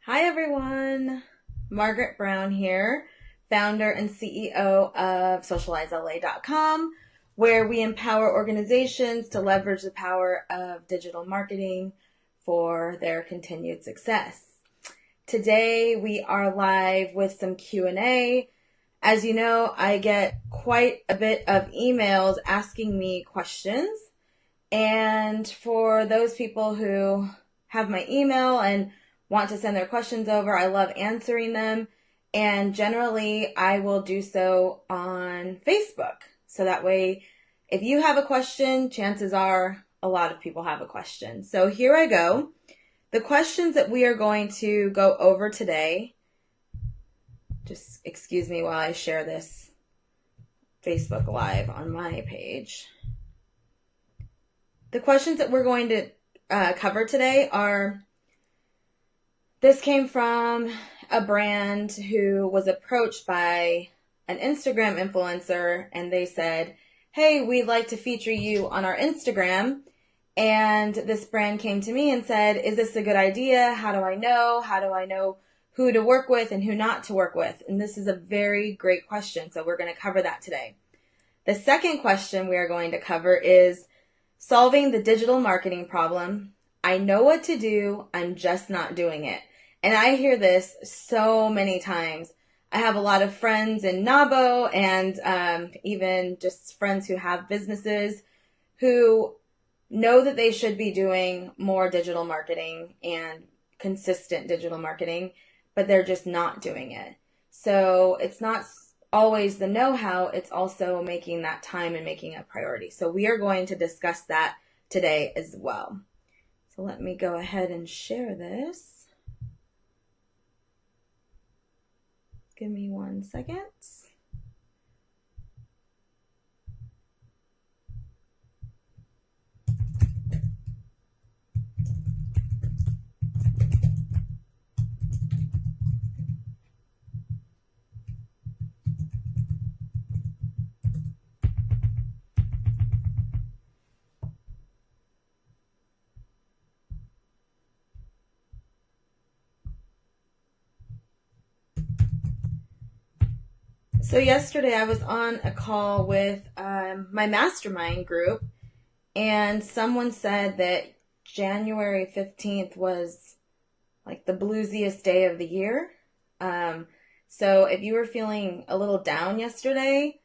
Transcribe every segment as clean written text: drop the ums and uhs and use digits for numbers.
Hi everyone, Margaret Brown here, founder and CEO of socializela.com, where we empower organizations to leverage the power of digital marketing for their continued success. Today we are live with some Q&A. As you know, I get quite a bit of emails asking me questions, and for those people who have my email and want to send their questions over, I love answering them. And generally, I will do so on Facebook. So that way, if you have a question, chances are a lot of people have a question. So here I go. The questions that we are going to go over today, just excuse me while I share this Facebook Live on my page. The questions that we're going to cover today are, this came from a brand who was approached by an Instagram influencer, and they said, hey, we'd like to feature you on our Instagram. And this brand came to me and said, is this a good idea? How do I know? How do I know who to work with and who not to work with? And this is a very great question, so we're going to cover that today. The second question we are going to cover is solving the digital marketing problem. I know what to do, I'm just not doing it. And I hear this so many times. I have a lot of friends in NABO and even just friends who have businesses who know that they should be doing more digital marketing and consistent digital marketing, but they're just not doing it. So it's not always the know-how, it's also making that time and making a priority. So we are going to discuss that today as well. So let me go ahead and share this. Give me 1 second. So yesterday I was on a call with my mastermind group, and someone said that January 15th was like the bluesiest day of the year. So if you were feeling a little down yesterday,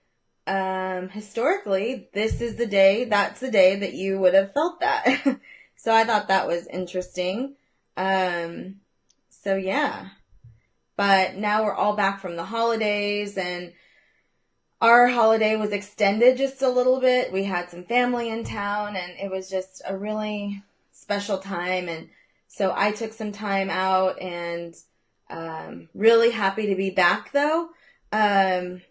historically, this is that's the day that you would have felt that. So I thought that was interesting. So yeah. But now we're all back from the holidays, and our holiday was extended just a little bit. We had some family in town, and it was just a really special time. And so I took some time out, and really happy to be back, though. I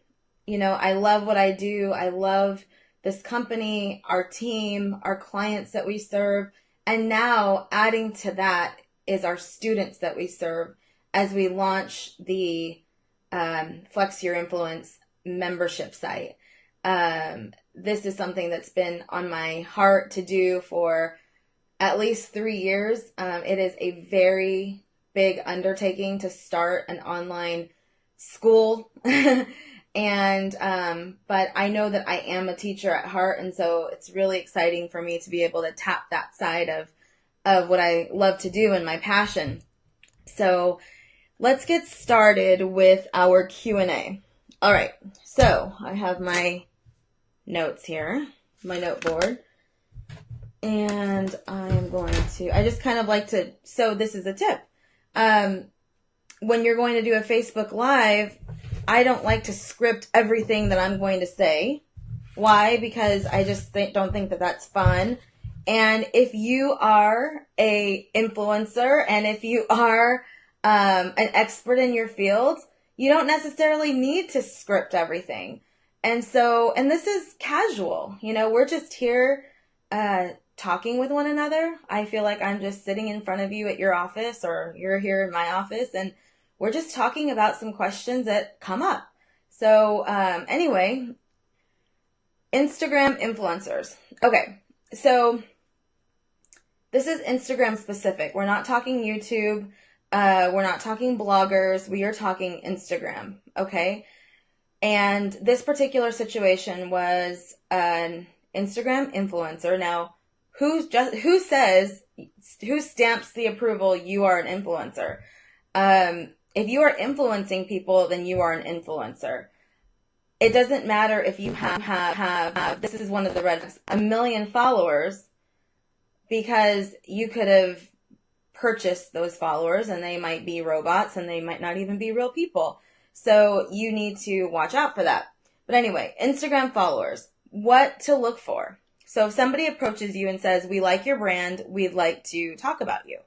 love what I do. I love this company, our team, our clients that we serve. And now adding to that is our students that we serve as we launch the Flex Your Influence membership site. This is something that's been on my heart to do for at least 3 years. It is a very big undertaking to start an online school. But I know that I am a teacher at heart, and so it's really exciting for me to be able to tap that side of what I love to do and my passion. So let's get started with our Q&A. All right, so I have my notes here, my note board, and I just kind of like to, so this is a tip. When you're going to do a Facebook Live, I don't like to script everything that I'm going to say. Why? Because I just don't think that that's fun. And if you are a influencer, and if you are an expert in your field, you don't necessarily need to script everything. And this is casual. We're just here talking with one another. I feel like I'm just sitting in front of you at your office, or you're here in my office, and we're just talking about some questions that come up. So anyway, Instagram influencers. Okay, so this is Instagram specific. We're not talking YouTube. We're not talking bloggers. We are talking Instagram. Okay. And this particular situation was an Instagram influencer. Now, who stamps the approval you are an influencer? If you are influencing people, then you are an influencer. It doesn't matter if you have this is one of the red flags, 1 million followers, because you could have purchased those followers and they might be robots and they might not even be real people. So you need to watch out for that. But anyway, Instagram followers, what to look for. So if somebody approaches you and says, we like your brand, we'd like to talk about you.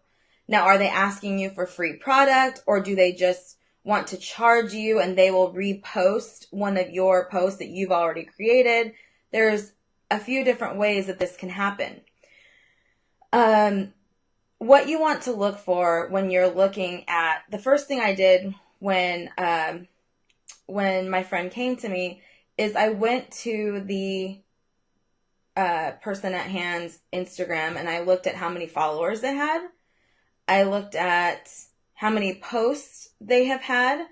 Now, are they asking you for free product, or do they just want to charge you and they will repost one of your posts that you've already created? There's a few different ways that this can happen. What you want to look for when you're looking at, the first thing I did when my friend came to me is I went to the person at hand's Instagram and I looked at how many followers they had. I looked at how many posts they have had,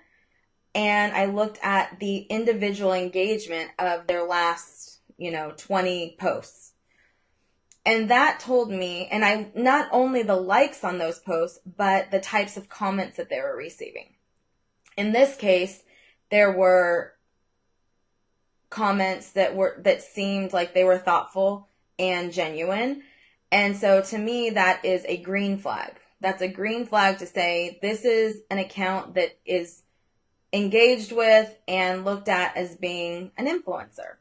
and I looked at the individual engagement of their last, 20 posts. And that told me, and I not only the likes on those posts, but the types of comments that they were receiving. In this case, there were comments that seemed like they were thoughtful and genuine. And so to me, that is a green flag. That's a green flag to say this is an account that is engaged with and looked at as being an influencer.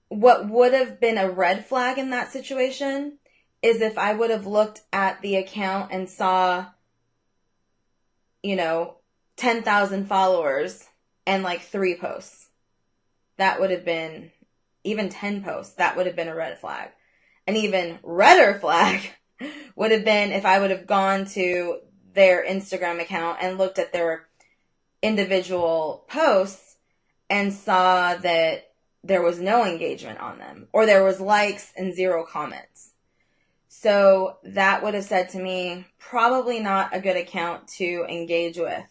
What would have been a red flag in that situation is if I would have looked at the account and saw, 10,000 followers and like 3 posts. That would have been, even 10 posts, that would have been a red flag. An even redder flag would have been if I would have gone to their Instagram account and looked at their individual posts and saw that there was no engagement on them, or there was likes and 0 comments. So that would have said to me, probably not a good account to engage with.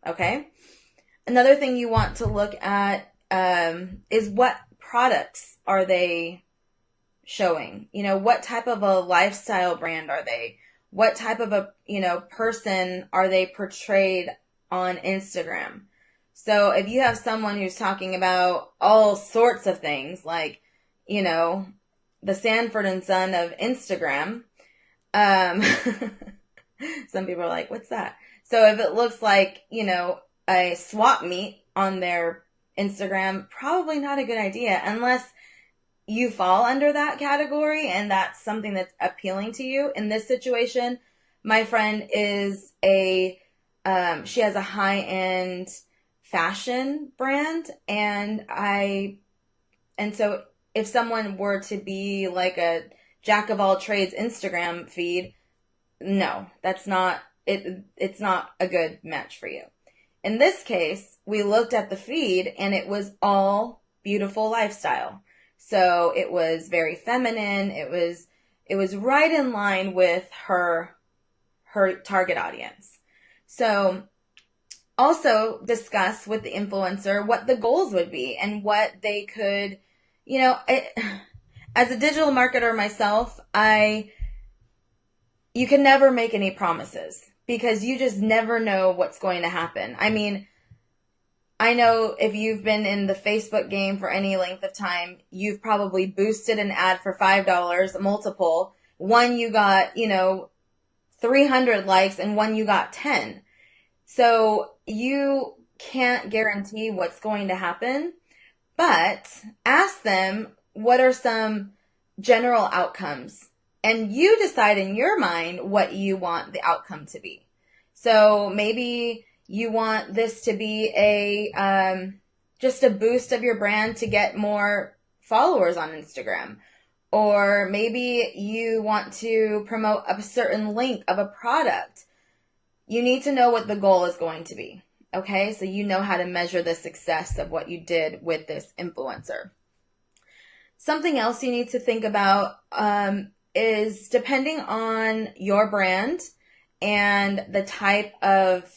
Okay? Another thing you want to look at is what products are they showing? What type of a lifestyle brand are they? What type of a, person are they portrayed on Instagram? So if you have someone who's talking about all sorts of things, like, the Sanford and Son of Instagram, some people are like, what's that? So if it looks like, a swap meet on their Instagram, probably not a good idea unless you fall under that category and that's something that's appealing to you. In this situation, my friend is she has a high-end fashion brand, and so if someone were to be like a jack of all trades Instagram feed, no, that's not it. It's not a good match for you. In this case, we looked at the feed and it was all beautiful lifestyle. So it was very feminine. It was right in line with her target audience. So also discuss with the influencer what the goals would be and what they could, as a digital marketer myself, you can never make any promises because you just never know what's going to happen. I mean, I know if you've been in the Facebook game for any length of time, you've probably boosted an ad for $5, multiple. One you got, 300 likes and one you got 10. So you can't guarantee what's going to happen, but ask them what are some general outcomes. And you decide in your mind what you want the outcome to be. So maybe you want this to be just a boost of your brand to get more followers on Instagram. Or maybe you want to promote a certain link of a product. You need to know what the goal is going to be. Okay, so you know how to measure the success of what you did with this influencer. Something else you need to think about is depending on your brand and the type of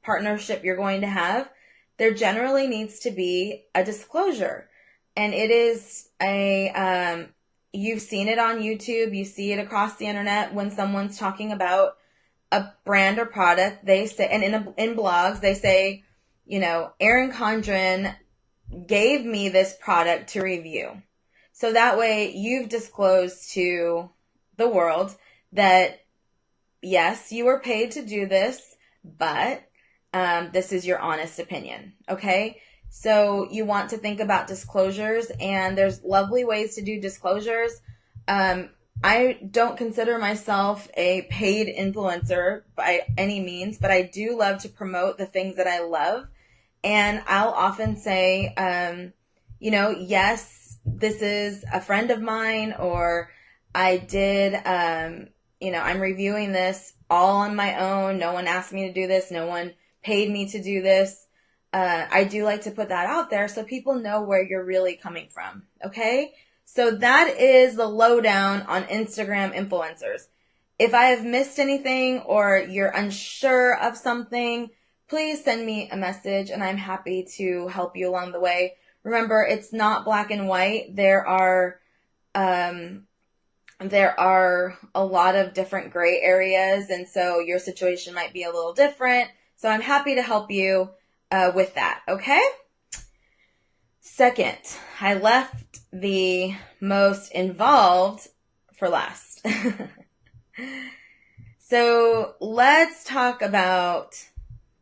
partnership you're going to have, there generally needs to be a disclosure. And it is you've seen it on YouTube, you see it across the internet when someone's talking about a brand or product, they say, and in blogs, they say, Erin Condren gave me this product to review. So that way you've disclosed to the world that, yes, you were paid to do this, but this is your honest opinion, okay? So you want to think about disclosures, and there's lovely ways to do disclosures. I don't consider myself a paid influencer by any means, but I do love to promote the things that I love. And I'll often say, yes, this is a friend of mine, or I did, I'm reviewing this all on my own. No one asked me to do this. No one paid me to do this. I do like to put that out there so people know where you're really coming from. Okay. So that is the lowdown on Instagram influencers. If I have missed anything or you're unsure of something, please send me a message and I'm happy to help you along the way. Remember, it's not black and white. There are a lot of different gray areas, and so your situation might be a little different. So I'm happy to help you with that, okay? Second, I left the most involved for last. So let's talk about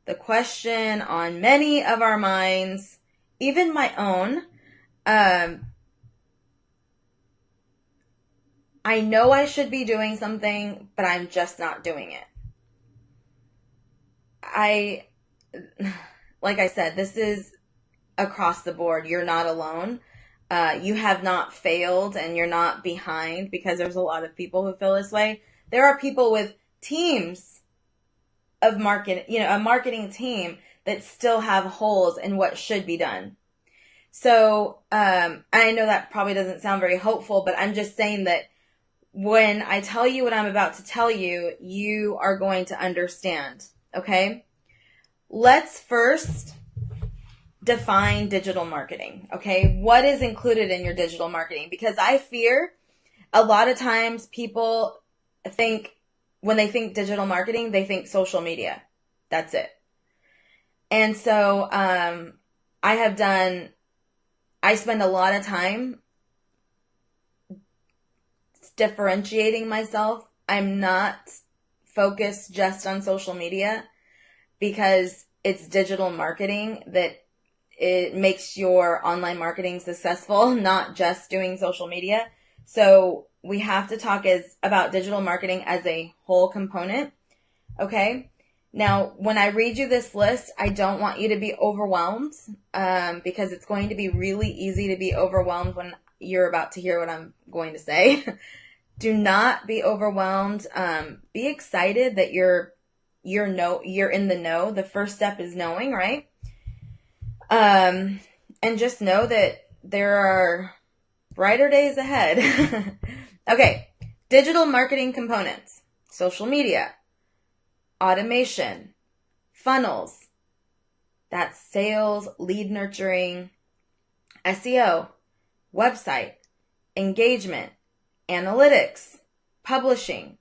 the question on many of our minds, even my own. I know I should be doing something, but I'm just not doing it. Like I said, this is across the board. You're not alone. You have not failed and you're not behind, because there's a lot of people who feel this way. There are people with teams of a marketing team that still have holes in what should be done. So, I know that probably doesn't sound very hopeful, but I'm just saying that when I tell you what I'm about to tell you, you are going to understand. Okay? Let's first define digital marketing. Okay? What is included in your digital marketing? Because I fear a lot of times people think, when they think digital marketing, they think social media. That's it. And so, I spend a lot of time differentiating myself. I'm not focused just on social media, because it's digital marketing that it makes your online marketing successful, not just doing social media. So we have to talk about digital marketing as a whole component. Okay. Now, when I read you this list, I don't want you to be overwhelmed, because it's going to be really easy to be overwhelmed when you're about to hear what I'm going to say. Do not be overwhelmed. Be excited that you're in the know. The first step is knowing, right? And just know that there are brighter days ahead. Okay. Digital marketing components: social media, automation, funnels, that's sales, lead nurturing, SEO, website, engagement, analytics, publishing.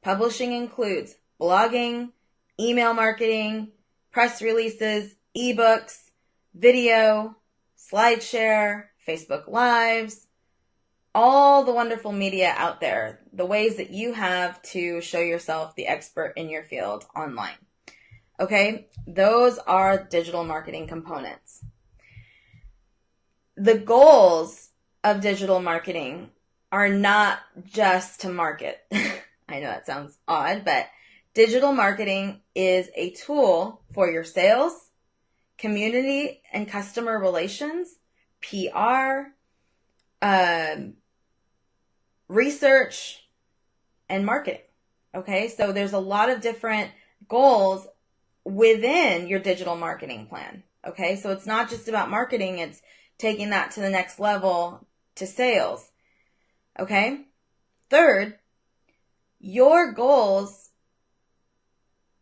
Publishing includes blogging, email marketing, press releases, ebooks, video, SlideShare, Facebook Lives, all the wonderful media out there, the ways that you have to show yourself the expert in your field online. Okay, those are digital marketing components. The goals of digital marketing are not just to market. I know that sounds odd, but digital marketing is a tool for your sales, community and customer relations, PR, research, and marketing. Okay, so there's a lot of different goals within your digital marketing plan. Okay, so it's not just about marketing, it's taking that to the next level to sales. Okay, third, your goals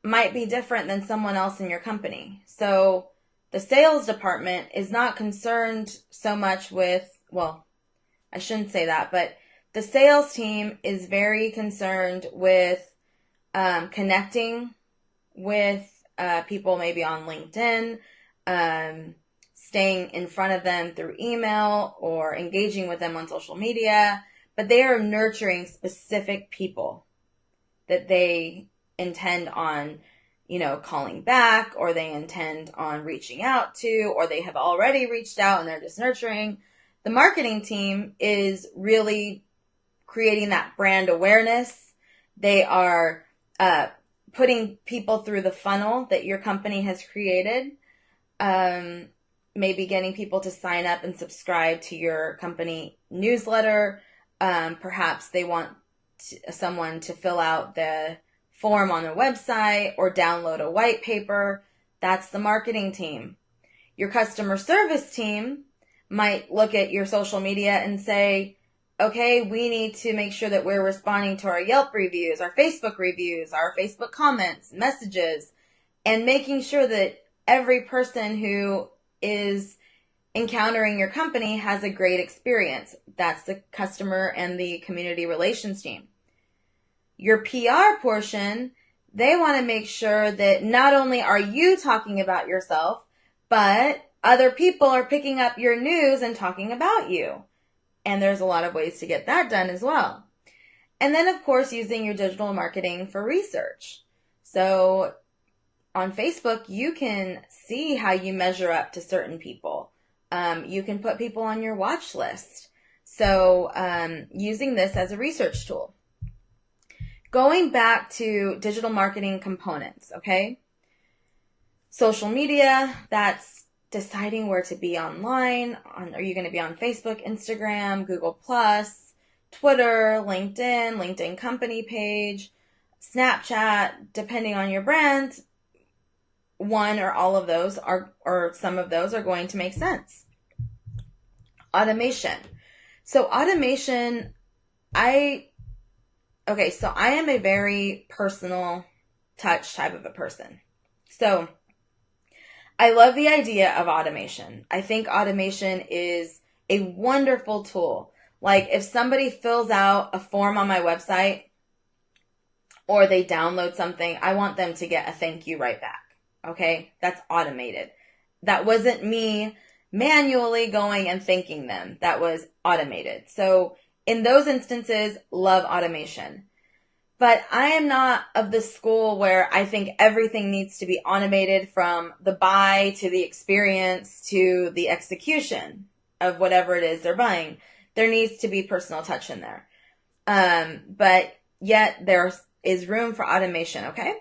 might be different than someone else in your company. So the sales department is not concerned so much with, well, I shouldn't say that, but the sales team is very concerned with connecting with people maybe on LinkedIn, staying in front of them through email or engaging with them on social media, but they are nurturing specific people that they intend on, calling back, or they intend on reaching out to, or they have already reached out and they're just nurturing. The marketing team is really creating that brand awareness. They are putting people through the funnel that your company has created. Maybe getting people to sign up and subscribe to your company newsletter. Perhaps they want someone to fill out the form on their website or download a white paper. That's the marketing team. Your customer service team might look at your social media and say, okay, we need to make sure that we're responding to our Yelp reviews, our Facebook reviews, our Facebook comments, messages, and making sure that every person who is encountering your company has a great experience. That's the customer and the community relations team. Your PR portion, they want to make sure that not only are you talking about yourself, but other people are picking up your news and talking about you. And there's a lot of ways to get that done as well. And then, of course, using your digital marketing for research. So on Facebook, you can see how you measure up to certain people. You can put people on your watch list. So using this as a research tool. Going back to digital marketing components, okay? Social media, that's deciding where to be online. Are you going to be on Facebook, Instagram, Google+, Twitter, LinkedIn company page, Snapchat, depending on your brand, one or all of those or some of those are going to make sense. Automation. So automation, I am a very personal touch type of a person. So I love the idea of automation. I think automation is a wonderful tool. Like if somebody fills out a form on my website or they download something, I want them to get a thank you right back. Okay? That's automated. That wasn't me manually going and thanking them. That was automated. So in those instances, love automation. But I am not of the school where I think everything needs to be automated from the buy to the experience to the execution of whatever it is they're buying. There needs to be personal touch in there. But yet there is room for automation, okay?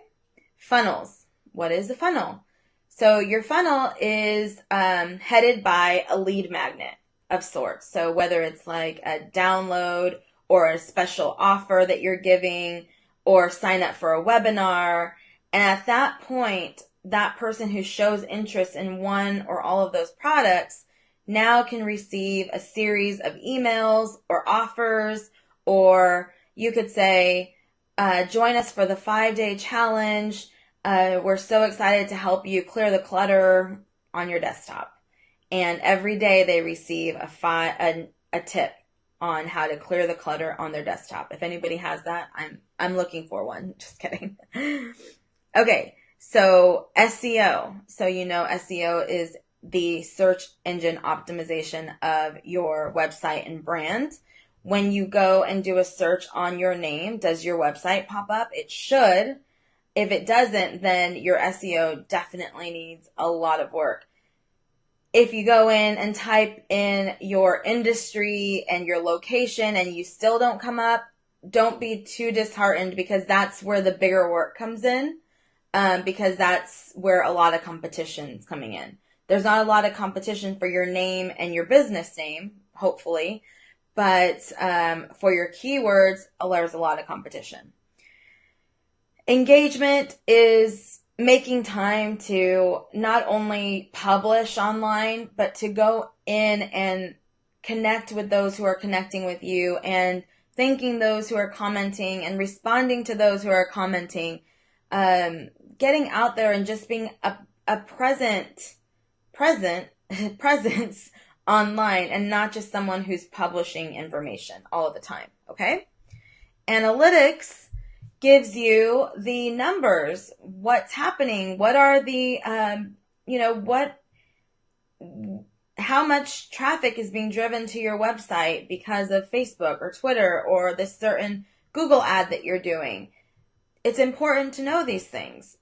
Funnels. What is a funnel? So your funnel is headed by a lead magnet of sorts. So whether it's like a download or a special offer that you're giving or sign up for a webinar. And at that point, that person who shows interest in one or all of those products now can receive a series of emails or offers, or you could say, join us for the 5-day challenge. We're so excited to help you clear the clutter on your desktop. And every day they receive a tip on how to clear the clutter on their desktop. If anybody has that, I'm looking for one. Just kidding. Okay, so SEO. So SEO is the search engine optimization of your website and brand. When you go and do a search on your name, does your website pop up? It should. If it doesn't, then your SEO definitely needs a lot of work. If you go in and type in your industry and your location and you still don't come up, don't be too disheartened, because that's where the bigger work comes in, because that's where a lot of competition is coming in. There's not a lot of competition for your name and your business name, hopefully, but for your keywords, there's a lot of competition. Engagement is making time to not only publish online, but to go in and connect with those who are connecting with you, and thanking those who are commenting and responding to those who are commenting. getting out there and just being a presence online, and not just someone who's publishing information all of the time, okay? Analytics gives you the numbers, what's happening, what are the, how much traffic is being driven to your website because of Facebook or Twitter or this certain Google ad that you're doing. It's important to know these things.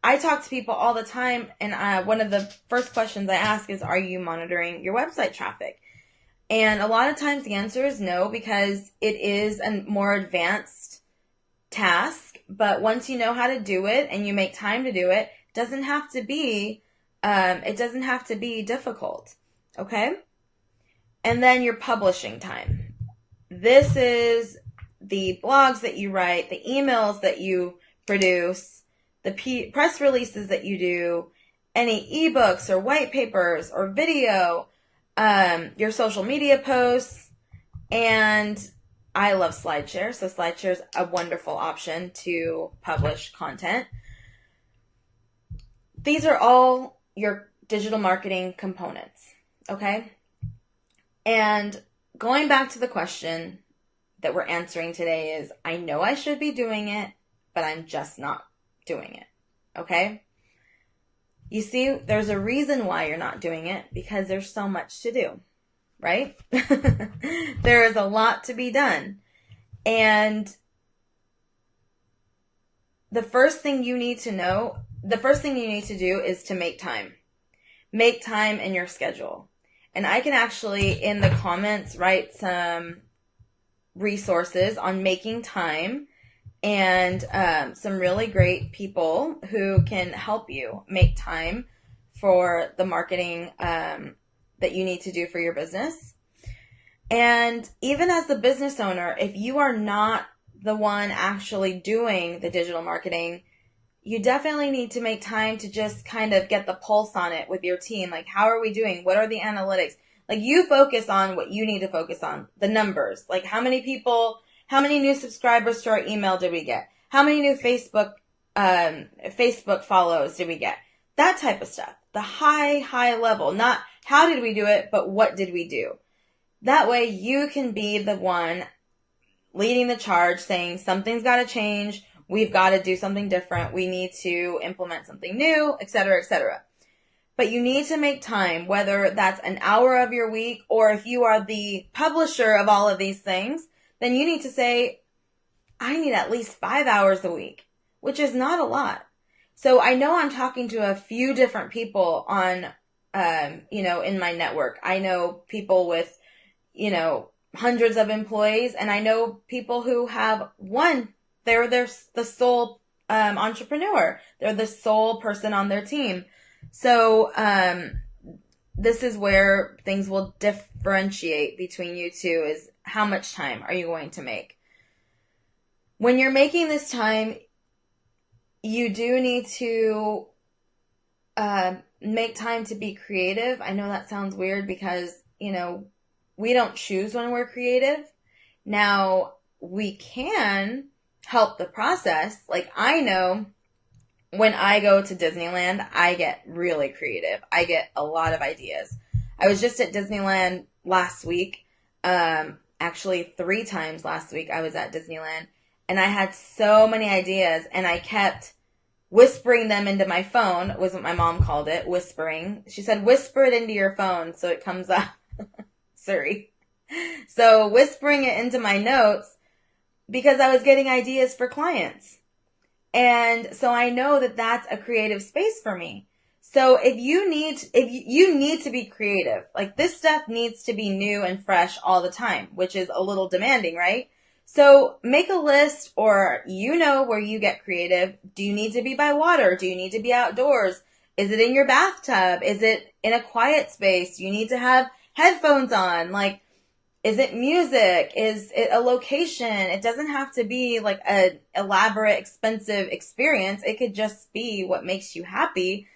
I talk to people all the time, and one of the first questions I ask is, are you monitoring your website traffic? And a lot of times the answer is no, because it is a more advanced task. But once you know how to do it and you make time to do it, it doesn't have to be difficult. Okay? And then your publishing time. This is the blogs that you write, the emails that you produce, the press releases that you do, any ebooks or white papers or video, your social media posts, and I love SlideShare. So SlideShare is a wonderful option to publish content. These are all your digital marketing components, okay? And going back to the question that we're answering today is, I know I should be doing it, but I'm just not doing it, okay? You see, there's a reason why you're not doing it, because there's so much to do, right? There is a lot to be done. And the first thing you need to do is to make time. Make time in your schedule. And I can actually, in the comments, write some resources on making time, and some really great people who can help you make time for the marketing that you need to do for your business. And even as the business owner, if you are not the one actually doing the digital marketing, you definitely need to make time to just kind of get the pulse on it with your team. Like, how are we doing? What are the analytics? Like, you focus on what you need to focus on, the numbers. Like, how many new subscribers to our email did we get? How many new Facebook follows did we get? That type of stuff. The high level. Not how did we do it, but what did we do? That way you can be the one leading the charge, saying something's got to change. We've got to do something different. We need to implement something new, etc., etc. But you need to make time, whether that's an hour of your week, or if you are the publisher of all of these things, then you need to say, I need at least 5 hours a week, which is not a lot. So I know I'm talking to a few different people on, in my network. I know people with, hundreds of employees, and I know people who have one. They're the sole entrepreneur. They're the sole person on their team. So this is where things will differentiate between you two, is how much time are you going to make? When you're making this time, you do need to make time to be creative. I know that sounds weird because, we don't choose when we're creative. Now, we can help the process. Like, I know when I go to Disneyland, I get really creative. I get a lot of ideas. I was just at Disneyland last week. Actually 3 times last week I was at Disneyland, and I had so many ideas, and I kept whispering them into my phone, was what my mom called it, whispering. She said, whisper it into your phone so it comes up. Sorry. So whispering it into my notes, because I was getting ideas for clients. And so I know that that's a creative space for me. So if you need to be creative, like, this stuff needs to be new and fresh all the time, which is a little demanding, right? So make a list, or where you get creative. Do you need to be by water? Do you need to be outdoors? Is it in your bathtub? Is it in a quiet space? Do you need to have headphones on? Like, is it music? Is it a location? It doesn't have to be like an elaborate, expensive experience. It could just be what makes you happy.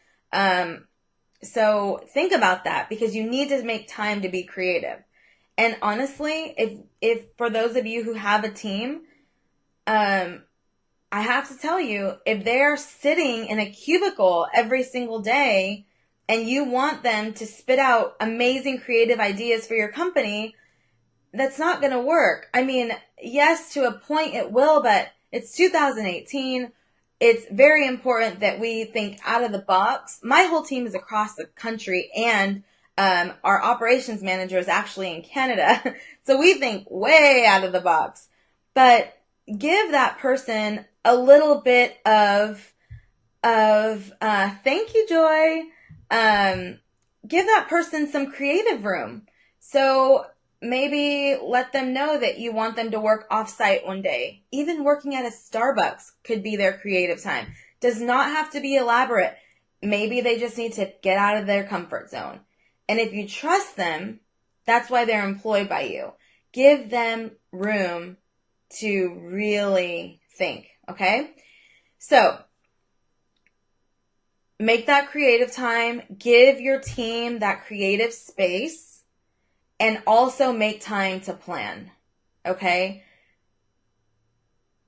So think about that, because you need to make time to be creative. And honestly, if for those of you who have a team, I have to tell you, if they're sitting in a cubicle every single day and you want them to spit out amazing creative ideas for your company, that's not going to work. I mean, yes, to a point it will, but it's 2018. It's very important that we think out of the box. My whole team is across the country, and our operations manager is actually in Canada. So we think way out of the box. But give that person a little bit of thank you, Joy. Give that person some creative room. So maybe let them know that you want them to work off-site one day. Even working at a Starbucks could be their creative time. Does not have to be elaborate. Maybe they just need to get out of their comfort zone. And if you trust them, that's why they're employed by you. Give them room to really think, okay? So, make that creative time. Give your team that creative space. And also make time to plan, okay?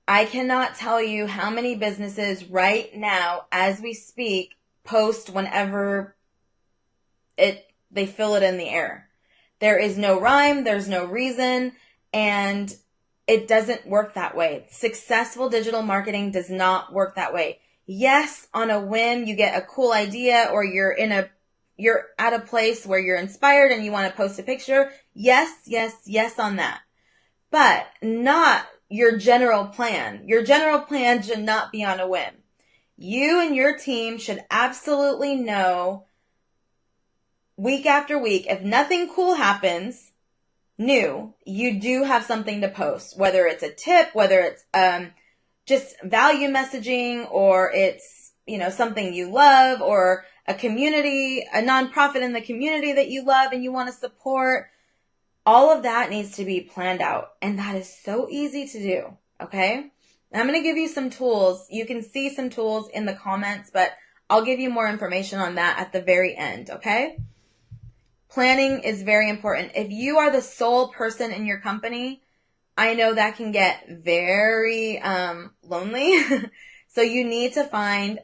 I cannot tell you how many businesses right now, as we speak, post whenever they fill it in the air. There is no rhyme, there's no reason, and it doesn't work that way. Successful digital marketing does not work that way. Yes, on a whim, you get a cool idea, or you're at a place where you're inspired and you want to post a picture. Yes, yes, yes on that. But not your general plan. Your general plan should not be on a whim. You and your team should absolutely know week after week, if nothing cool happens new, you do have something to post. Whether it's a tip, whether it's just value messaging, or it's, something you love, or a community, a nonprofit in the community that you love and you want to support. All of that needs to be planned out. And that is so easy to do. Okay. I'm going to give you some tools. You can see some tools in the comments, but I'll give you more information on that at the very end. Okay. Planning is very important. If you are the sole person in your company, I know that can get very lonely. So you need to find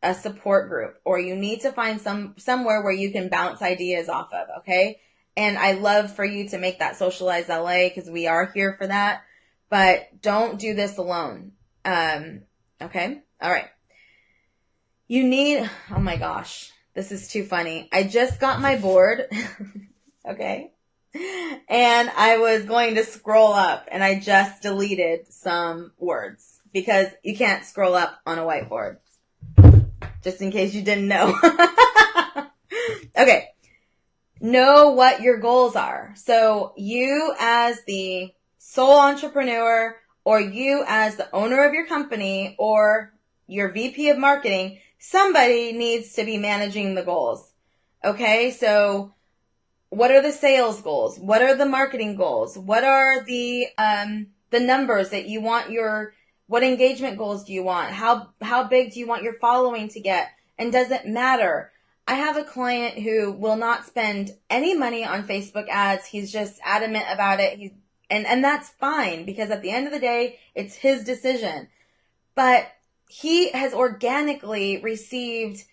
a support group, or you need to find somewhere where you can bounce ideas off of, okay? And I love for you to make that Socialize LA, because we are here for that, but don't do this alone. Okay? All right. Oh my gosh, this is too funny. I just got my board, okay? And I was going to scroll up, and I just deleted some words because you can't scroll up on a whiteboard. Just in case you didn't know. Okay. Know what your goals are. So you as the sole entrepreneur, or you as the owner of your company, or your VP of marketing, somebody needs to be managing the goals. Okay. So what are the sales goals? What are the marketing goals? What are the numbers that you want what engagement goals do you want? How big do you want your following to get? And does it matter? I have a client who will not spend any money on Facebook ads. He's just adamant about it. And that's fine, because at the end of the day, it's his decision. But he has organically received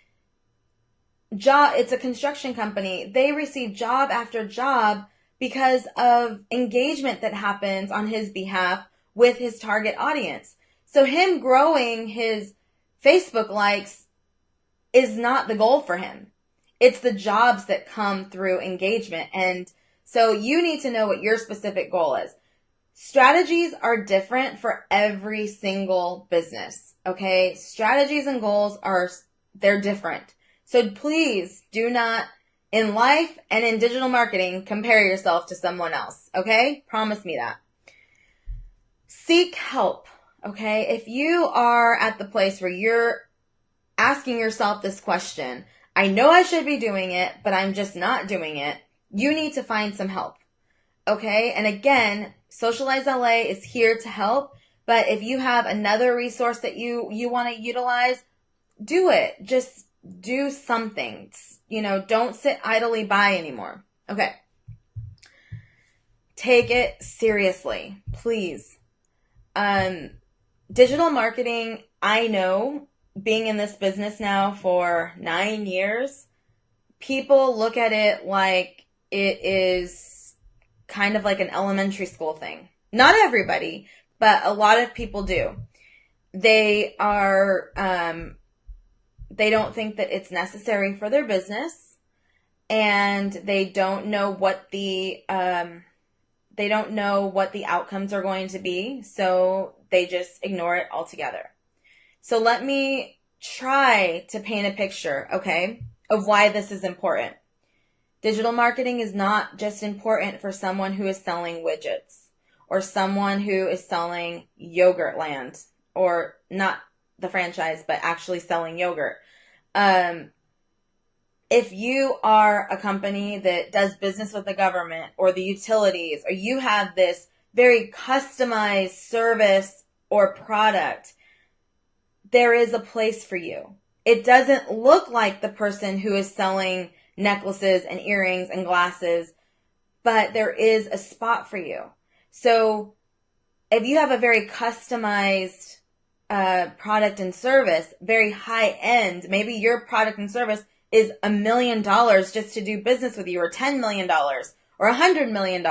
it's a construction company. They receive job after job because of engagement that happens on his behalf with his target audience. So him growing his Facebook likes is not the goal for him. It's the jobs that come through engagement. And so you need to know what your specific goal is. Strategies are different for every single business. Okay. Strategies and goals they're different. So please do not, in life and in digital marketing, compare yourself to someone else. Okay. Promise me that. Seek help. Okay. If you are at the place where you're asking yourself this question, I know I should be doing it, but I'm just not doing it, you need to find some help. Okay. And again, Socialize LA is here to help. But if you have another resource that you want to utilize, do it. Just do something. Don't sit idly by anymore. Okay. Take it seriously, please. digital marketing, I know, being in this business now for 9 years, people look at it like it is kind of like an elementary school thing. Not everybody, but a lot of people do. They are, they don't think that it's necessary for their business, and they don't know what the outcomes are going to be, so they just ignore it altogether. So let me try to paint a picture, okay, of why this is important. Digital marketing is not just important for someone who is selling widgets or someone who is selling Yogurtland, or not the franchise, but actually selling yogurt. If you are a company that does business with the government or the utilities, or you have this very customized service or product, there is a place for you. It doesn't look like the person who is selling necklaces and earrings and glasses, but there is a spot for you. So if you have a very customized product and service, very high end, maybe your product and service is $1 million just to do business with you, or $10 million or $100 million.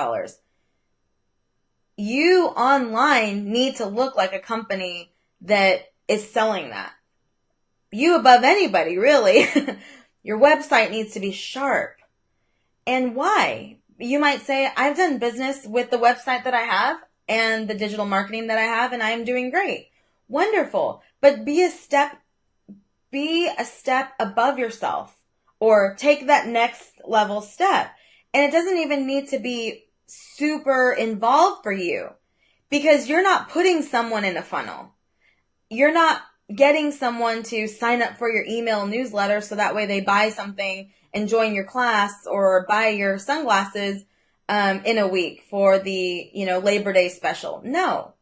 You online need to look like a company that is selling that. You above anybody, really. Your website needs to be sharp. And why? You might say, I've done business with the website that I have and the digital marketing that I have, and I'm doing great. Wonderful. But be a step above yourself, or take that next level step. And it doesn't even need to be super involved for you, because you're not putting someone in a funnel. You're not getting someone to sign up for your email newsletter so that way they buy something and join your class, or buy your sunglasses in a week for the Labor Day special. No.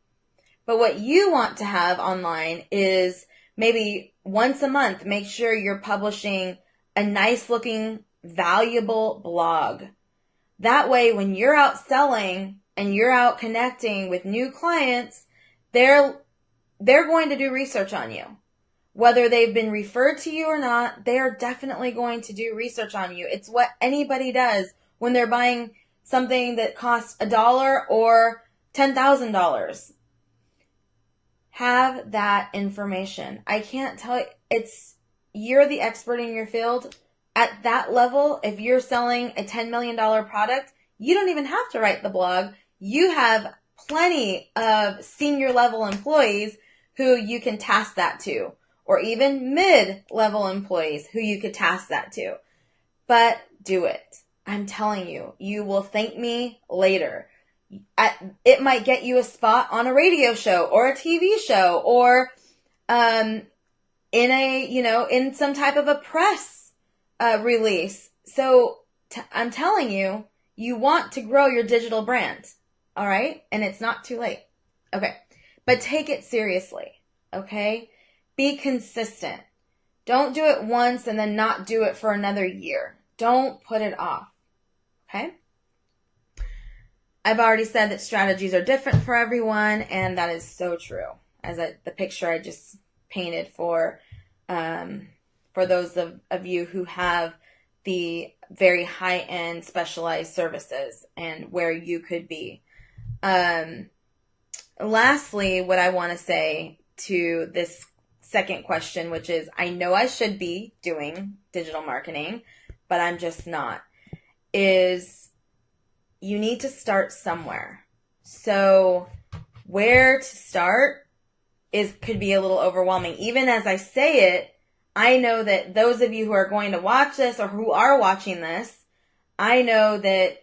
But what you want to have online is maybe once a month, make sure you're publishing a nice looking, valuable blog. That way, when you're out selling and you're out connecting with new clients, they're going to do research on you. Whether they've been referred to you or not, they are definitely going to do research on you. It's what anybody does when they're buying something that costs $1 or $10,000. Have that information. I can't tell you, you're the expert in your field. At that level, if you're selling a $10 million product, you don't even have to write the blog. You have plenty of senior level employees who you can task that to, or even mid-level employees who you could task that to. But do it. I'm telling you, you will thank me later. It might get you a spot on a radio show or a TV show, or in some type of a press release. So I'm telling you, you want to grow your digital brand. All right? And it's not too late. Okay. But take it seriously. Okay? Be consistent. Don't do it once and then not do it for another year. Don't put it off. Okay? I've already said that strategies are different for everyone, and that is so true. The picture I just painted for those of you who have the very high-end specialized services and where you could be. Lastly, what I want to say to this second question, which is, I know I should be doing digital marketing, but I'm just not, is you need to start somewhere. So where to start could be a little overwhelming. Even as I say it, I know that those of you who are going to watch this or who are watching this, I know that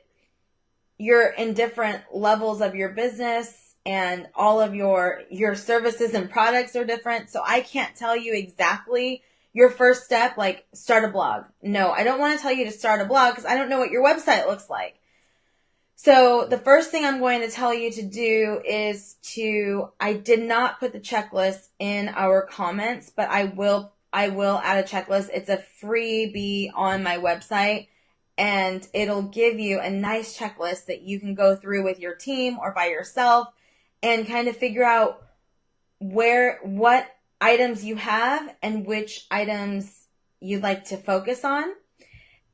you're in different levels of your business, and all of your services and products are different. So I can't tell you exactly your first step, like start a blog. No, I don't want to tell you to start a blog because I don't know what your website looks like. So the first thing I'm going to tell you to do is I did not put the checklist in our comments, but I will add a checklist. It's a freebie on my website, and it'll give you a nice checklist that you can go through with your team or by yourself and kind of figure out what items you have and which items you'd like to focus on.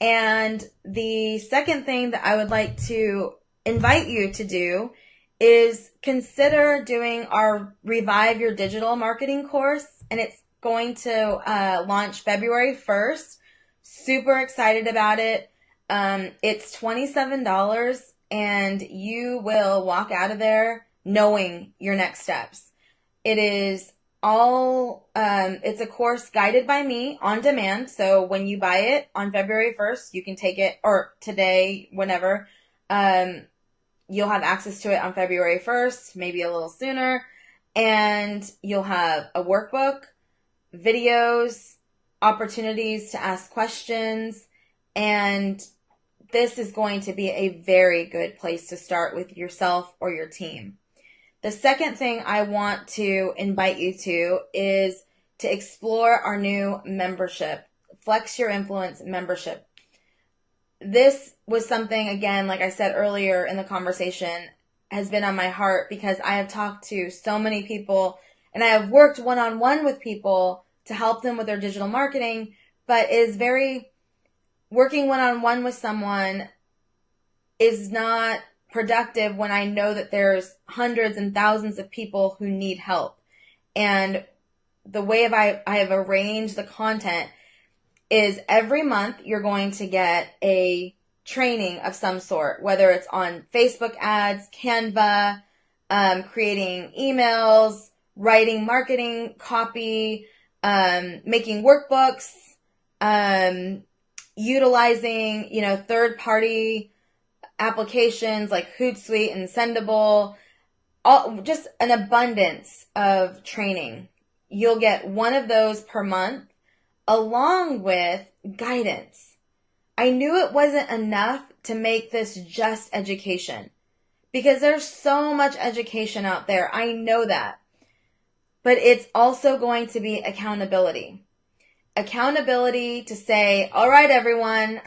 And the second thing that I would like to invite you to do is consider doing our Revive Your Digital Marketing course. And it's going to launch February 1st. Super excited about it. It's $27 and you will walk out of there knowing your next steps. It is it's a course guided by me on demand. So when you buy it on February 1st, you can take it, or today, whenever, you'll have access to it on February 1st, maybe a little sooner. And you'll have a workbook, videos, opportunities to ask questions. And this is going to be a very good place to start with yourself or your team. The second thing I want to invite you to is to explore our new membership, Flex Your Influence membership. This was something, again, like I said earlier in the conversation, has been on my heart because I have talked to so many people and I have worked one-on-one with people to help them with their digital marketing, but working one-on-one with someone is not productive when I know that there's hundreds and thousands of people who need help. And the way I have arranged the content is every month you're going to get a training of some sort, whether it's on Facebook ads, Canva, creating emails, writing marketing copy, making workbooks, utilizing, third-party applications like Hootsuite and Sendable, just an abundance of training. You'll get one of those per month along with guidance. I knew it wasn't enough to make this just education because there's so much education out there. I know that. But it's also going to be accountability. Accountability to say, all right, everyone,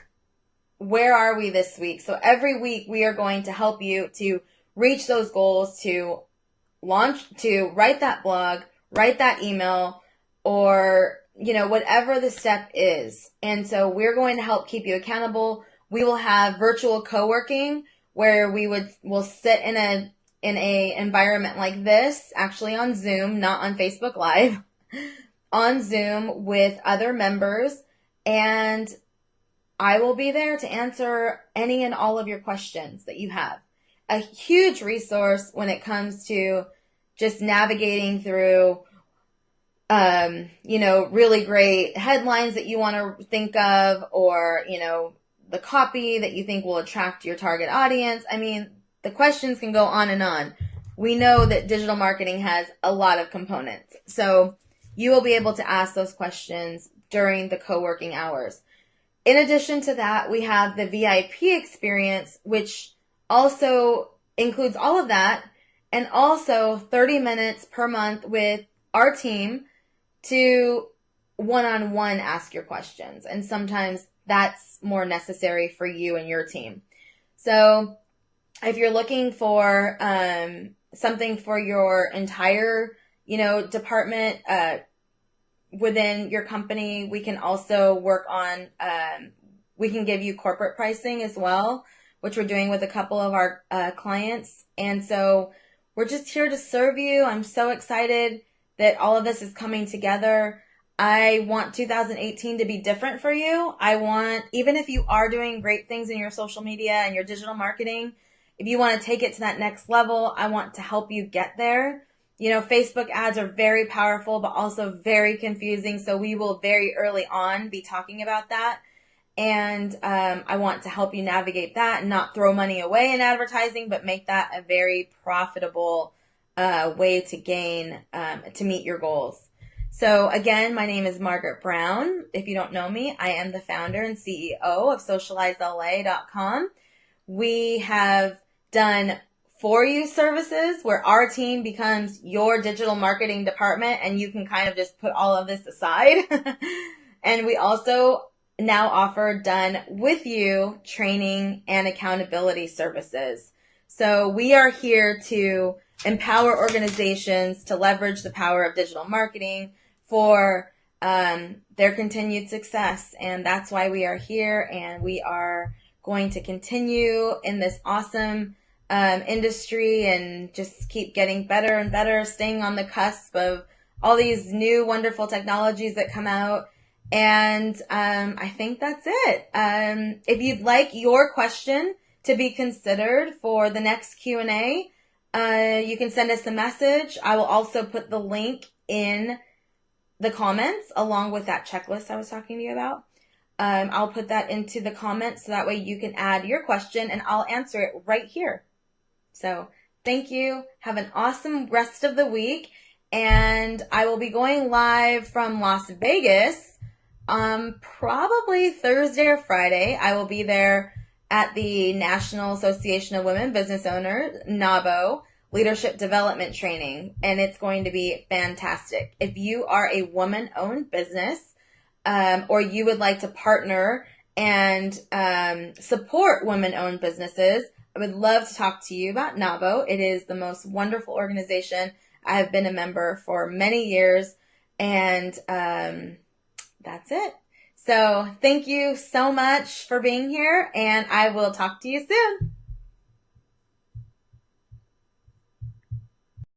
where are we this week? So every week we are going to help you to reach those goals, to write that blog, write that email, or, whatever the step is. And so we're going to help keep you accountable. We will have virtual co-working where we'll sit in a environment like this, actually on Zoom, not on Facebook Live, on Zoom with other members, and I will be there to answer any and all of your questions that you have. A huge resource when it comes to just navigating through, really great headlines that you want to think of, or, the copy that you think will attract your target audience. I mean, the questions can go on and on. We know that digital marketing has a lot of components. So you will be able to ask those questions during the co-working hours. In addition to that, we have the VIP experience, which also includes all of that, and also 30 minutes per month with our team to one-on-one ask your questions. And sometimes that's more necessary for you and your team. So if you're looking for something for your entire, department, within your company, we can also work on, we can give you corporate pricing as well, which we're doing with a couple of our clients. And so we're just here to serve you. I'm so excited that all of this is coming together. I want 2018 to be different for you. Even if you are doing great things in your social media and your digital marketing, if you want to take it to that next level, I want to help you get there. Facebook ads are very powerful, but also very confusing. So we will very early on be talking about that. And I want to help you navigate that and not throw money away in advertising, but make that a very profitable way to to meet your goals. So again, my name is Margaret Brown. If you don't know me, I am the founder and CEO of SocializeLA.com. We have done for you services where our team becomes your digital marketing department and you can kind of just put all of this aside. And we also now offer done with you training and accountability services. So we are here to empower organizations to leverage the power of digital marketing for their continued success. And that's why we are here, and we are going to continue in this awesome industry and just keep getting better and better, staying on the cusp of all these new wonderful technologies that come out. And I think that's it. If you'd like your question to be considered for the next Q&A, you can send us a message. I will also put the link in the comments along with that checklist I was talking to you about. I'll put that into the comments so that way you can add your question and I'll answer it right here. So thank you. Have an awesome rest of the week. And I will be going live from Las Vegas probably Thursday or Friday. I will be there at the National Association of Women Business Owners, NABO, Leadership Development Training, and it's going to be fantastic. If you are a woman-owned business or you would like to partner and support women-owned businesses, I would love to talk to you about NABO. It is the most wonderful organization. I have been a member for many years, and that's it. So thank you so much for being here, and I will talk to you soon.